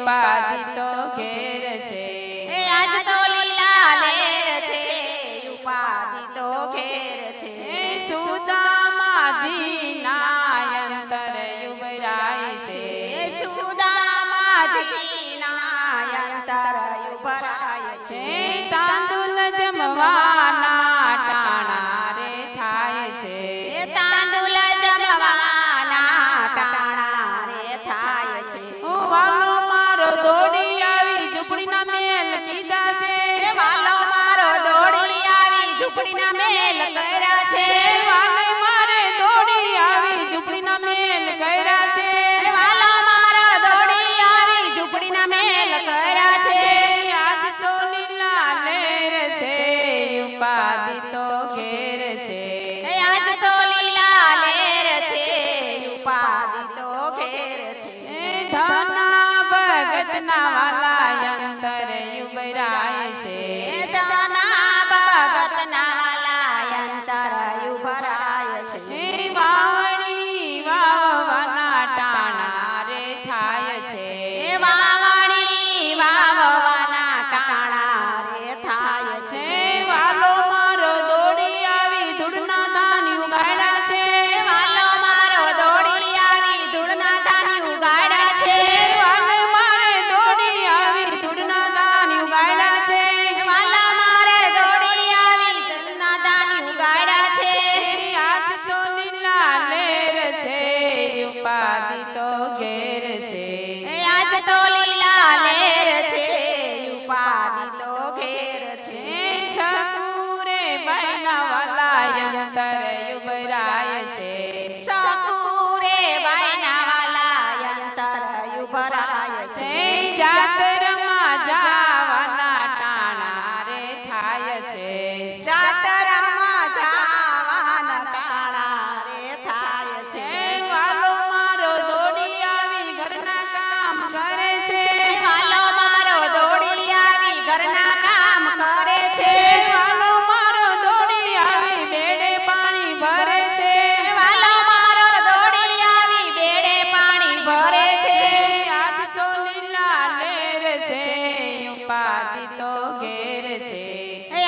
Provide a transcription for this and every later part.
ઉપાધિ તો ઘેર છે આજ તો લીલા લેર છે ઉપાધિ તો ઘેર છે સુદામાજી ના અંતર યુવરાય છે સુદામાજી ના અંતર યુવરાય છે તાંદુલ જમવાના ટાણા રે થાય છે તાંદુલ જમવાના ટાણા રે થાય છે વાલો મારો દોડી આવી ઝૂંપડીના મેલ કીધા છે વાલો મારો દોડી આવી ઝૂંપડીના મેલ કર્યા છે વાલે મારે દોડી આવી ઝૂંપડીના મેલ કર્યા છે વાલો મારો દોડી આવી ઝૂંપડીના મેલ કર્યા છે આજ તો લીલા લેર છે ઉપાધિ તો ઘેર છે આજ તો લીલા લેર છે ઉપાધિ તો ઘેર છે ધના ભગતના વાલા અંતર યુવરાય છે ધના ભગતના વાલા અંતર યુવરાય છે વાવણી વાવવાના ટાણા રે થાય છે વાવણી વાવવાના ટાણા રે થાય છે વાલો મારો દોડી આવી ધૂળના ધાની ઉગાડ્યા છે વાલો મારો દોડી આવી ધૂળના ધાની ઉગાડ્યા છે વાલે મારે દોડી આવી ધૂળના ધાની ઉગાડ્યા છે વાલા મારે દોડી આવી ધૂળના ધાની ઉગાડ્યા છે આજ તો લીલા લેર છે ઉપાધિ તો ઘેર છે આજ તો લીલા લેર છે ઉપાધિ તો ઘેર છે છકુરે બાઈના વાલા અંતર યુવરાય છે ચકુરે બાઈના વાલા અંતર યુવરાય છે જાતરમાં જાવાના ટાણા રે થાય છે જાતરામાં જાવાના ટાણા રે થાય છે વાલો મારો દોડી આવી ઘરના કામ કરે છે વાલો મારો દોડી આવી ઘરના કામ કરે છે વાલો મારો દોડી આવી બેડે પાણી ભરે છે વાલો મારો દોડી આવી બેડે પાણી ભરે છે આજ તો લીલા લેર છે ઉપાધિ તો ઘેર છે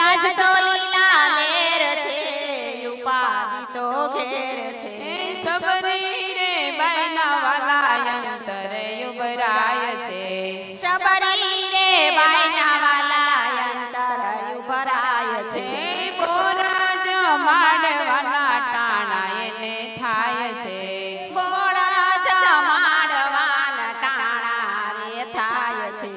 આજ તો લીલા લેર છે ઉપાધિ તો ઘેર છે સબરી રે બાઈના વાલા અંતર યુવરાય છે સબરી રે બાઈના વાલા અંતર યુવરાય છે બોરાજ માડવાના ટાણા એને થાય છે બોડા જમાડવાના ટાણા રે થાય છે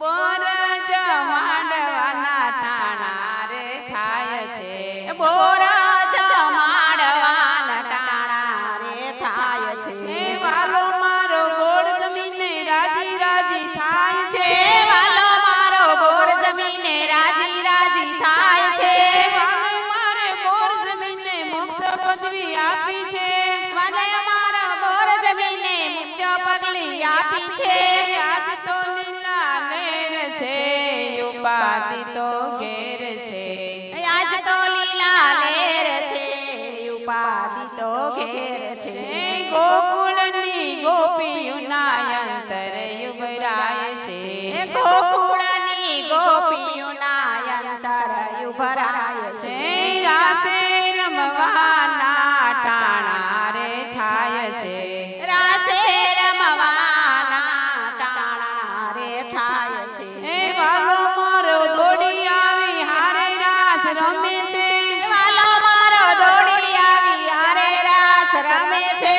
બોરાજ માડવાના ટાણા રે થાય છે બોરા જમાડવાના ટાણા રે થાય છે વાલો મારો ગોળ જમીને રાજી રાજી થાય છે વાલો મારો બોર જમીને રાજી રાજી થાય છે વાલે મારે બોર જમીને મુક્ત પદવી આપી છે મને મારા બોર જમીને મુચ્ચો પગલી આપી છે આજ તો લીલા લેર છે ઉપાધિ તો ઘેર છે આજ તો લીલા લેર છે ઉપાધિ તો ઘેર છે ગોકુળની ગોપીઓના અંતર યુવરાય છે ગોકુળની ગોપીઓના અંતર યુવરાય છે રાસે રમવાના ટાણા રે થાય છે રાસે રમવાના ટાણા રે થાય છે વાલો મારો દોડી આવી હારે રાસ રમે છે વાલો મારો દોડી આવી હારે રાસ રમે છે